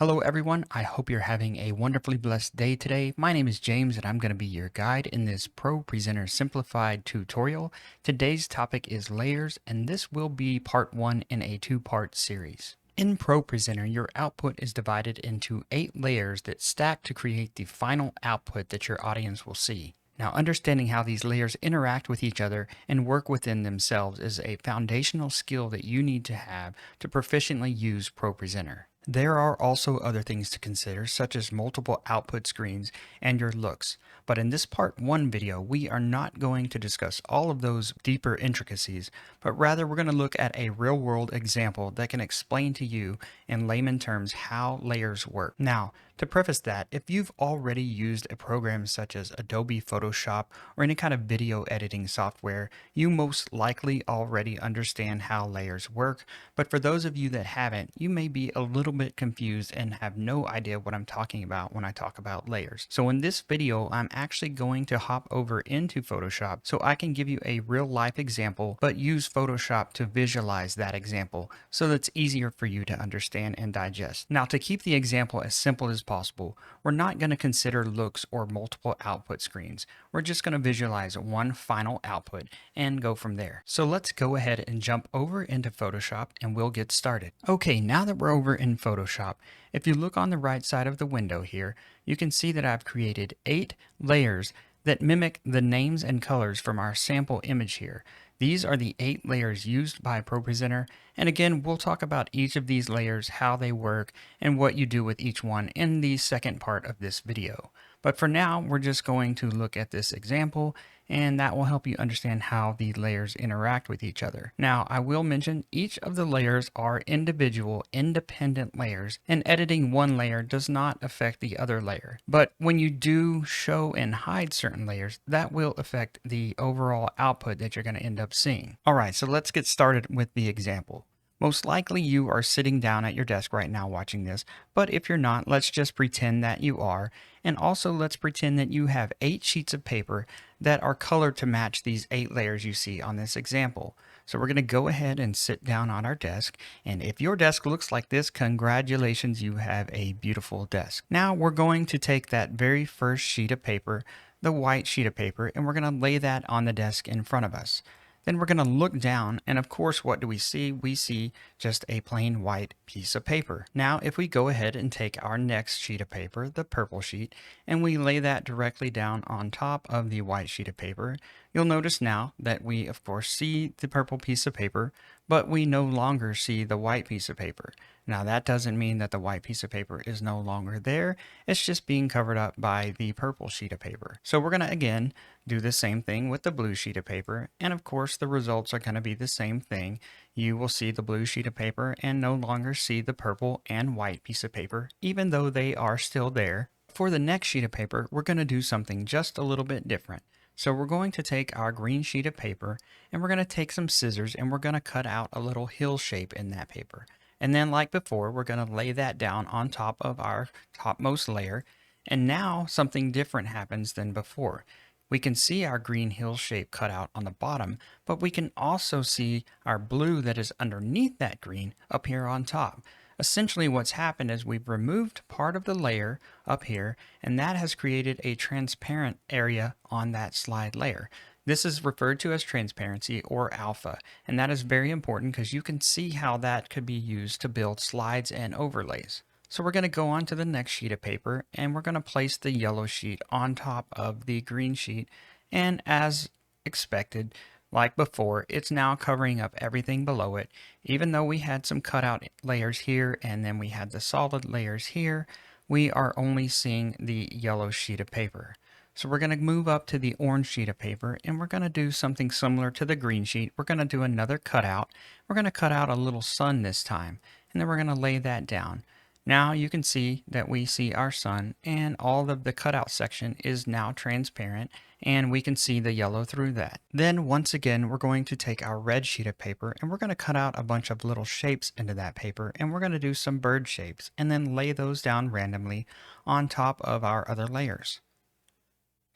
Hello everyone, I hope you're having a wonderfully blessed day today. My name is James and I'm going to be your guide in this ProPresenter Simplified tutorial. Today's topic is layers and this will be part 1 in a 2-part series. In ProPresenter, your output is divided into 8 layers that stack to create the final output that your audience will see. Now, understanding how these layers interact with each other and work within themselves is a foundational skill that you need to have to proficiently use ProPresenter. There are also other things to consider, such as multiple output screens and your looks. But in this part 1 video, we are not going to discuss all of those deeper intricacies, but rather we're going to look at a real-world example that can explain to you in layman terms how layers work. Now, to preface that, if you've already used a program such as Adobe Photoshop or any kind of video editing software, you most likely already understand how layers work. But for those of you that haven't, you may be a little bit confused and have no idea what I'm talking about when I talk about layers. So in this video, I'm actually going to hop over into Photoshop so I can give you a real life example, but use Photoshop to visualize that example so that's easier for you to understand and digest. Now, to keep the example as simple as possible, we're not going to consider looks or multiple output screens. We're just going to visualize one final output and go from there. So let's go ahead and jump over into Photoshop and we'll get started. Okay, now that we're over in Photoshop, if you look on the right side of the window here, you can see that I've created 8 layers that mimic the names and colors from our sample image here. These are the 8 layers used by ProPresenter, and again, we'll talk about each of these layers, how they work, and what you do with each one in the second part of this video. But for now, we're just going to look at this example, and that will help you understand how the layers interact with each other. Now, I will mention each of the layers are individual, independent layers, and editing one layer does not affect the other layer. But when you do show and hide certain layers, that will affect the overall output that you're going to end up seeing. All right, so let's get started with the example. Most likely you are sitting down at your desk right now watching this, but if you're not, let's just pretend that you are. And also let's pretend that you have 8 sheets of paper that are colored to match these 8 layers you see on this example. So we're going to go ahead and sit down on our desk. And if your desk looks like this, congratulations, you have a beautiful desk. Now we're going to take that very first sheet of paper, the white sheet of paper, and we're going to lay that on the desk in front of us. Then we're going to look down, and of course, what do we see? We see just a plain white piece of paper. Now, if we go ahead and take our next sheet of paper, the purple sheet, and we lay that directly down on top of the white sheet of paper, you'll notice now that we, of course, see the purple piece of paper, but we no longer see the white piece of paper. Now, that doesn't mean that the white piece of paper is no longer there. It's just being covered up by the purple sheet of paper. So we're going to, again, do the same thing with the blue sheet of paper. And of course, the results are going to be the same thing. You will see the blue sheet of paper and no longer see the purple and white piece of paper, even though they are still there. For the next sheet of paper, we're going to do something just a little bit different. So we're going to take our green sheet of paper and we're going to take some scissors and we're going to cut out a little hill shape in that paper. And then like before, we're going to lay that down on top of our topmost layer. And now something different happens than before. We can see our green hill shape cut out on the bottom, but we can also see our blue that is underneath that green up here on top. Essentially what's happened is we've removed part of the layer up here, and that has created a transparent area on that slide layer. This is referred to as transparency or alpha, and that is very important because you can see how that could be used to build slides and overlays. So we're going to go on to the next sheet of paper and we're going to place the yellow sheet on top of the green sheet. And as expected, like before, it's now covering up everything below it. Even though we had some cutout layers here and then we had the solid layers here, we are only seeing the yellow sheet of paper. So we're going to move up to the orange sheet of paper and we're going to do something similar to the green sheet. We're going to do another cutout. We're going to cut out a little sun this time and then we're going to lay that down. Now you can see that we see our sun and all of the cutout section is now transparent and we can see the yellow through that. Then once again, we're going to take our red sheet of paper and we're going to cut out a bunch of little shapes into that paper and we're going to do some bird shapes and then lay those down randomly on top of our other layers.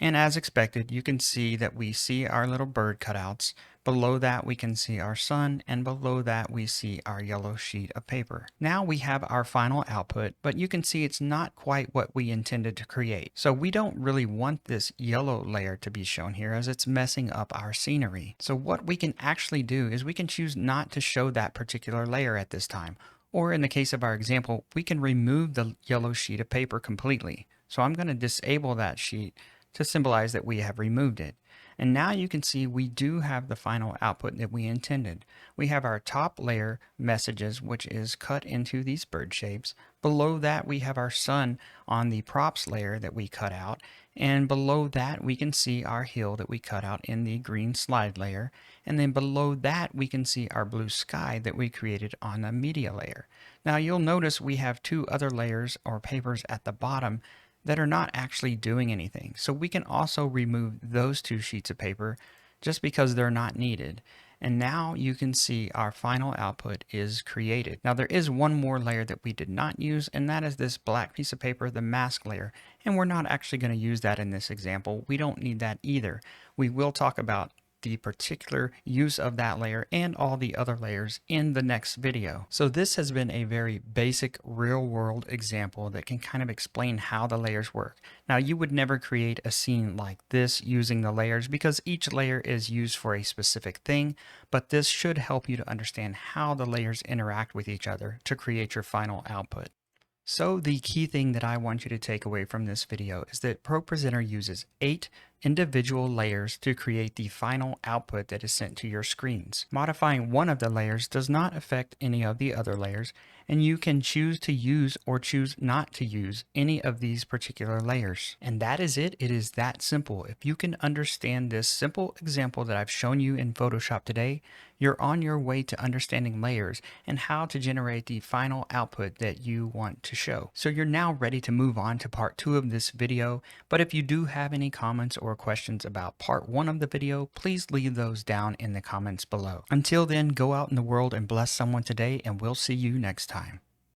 And as expected, you can see that we see our little bird cutouts, Below that, we can see our sun, and below that, we see our yellow sheet of paper. Now we have our final output, but you can see it's not quite what we intended to create. So we don't really want this yellow layer to be shown here as it's messing up our scenery. So what we can actually do is we can choose not to show that particular layer at this time. Or in the case of our example, we can remove the yellow sheet of paper completely. So I'm going to disable that sheet to symbolize that we have removed it. And now you can see we do have the final output that we intended. We have our top layer messages, which is cut into these bird shapes. Below that, we have our sun on the props layer that we cut out. And below that, we can see our hill that we cut out in the green slide layer. And then below that, we can see our blue sky that we created on the media layer. Now you'll notice we have two other layers or papers at the bottom that are not actually doing anything. So we can also remove those two sheets of paper just because they're not needed. And now you can see our final output is created. Now there is one more layer that we did not use, and that is this black piece of paper, the mask layer. And we're not actually going to use that in this example. We don't need that either. We will talk about the particular use of that layer and all the other layers in the next video. So this has been a very basic real world example that can kind of explain how the layers work. Now you would never create a scene like this using the layers because each layer is used for a specific thing, but this should help you to understand how the layers interact with each other to create your final output. So the key thing that I want you to take away from this video is that ProPresenter uses 8 individual layers to create the final output that is sent to your screens. Modifying one of the layers does not affect any of the other layers, and you can choose to use or choose not to use any of these particular layers. And that is it. It is that simple. If you can understand this simple example that I've shown you in Photoshop today, you're on your way to understanding layers and how to generate the final output that you want to show. So you're now ready to move on to part 2 of this video. But if you do have any comments or questions about part 1 of the video, please leave those down in the comments below. Until then, go out in the world and bless someone today, and we'll see you next time.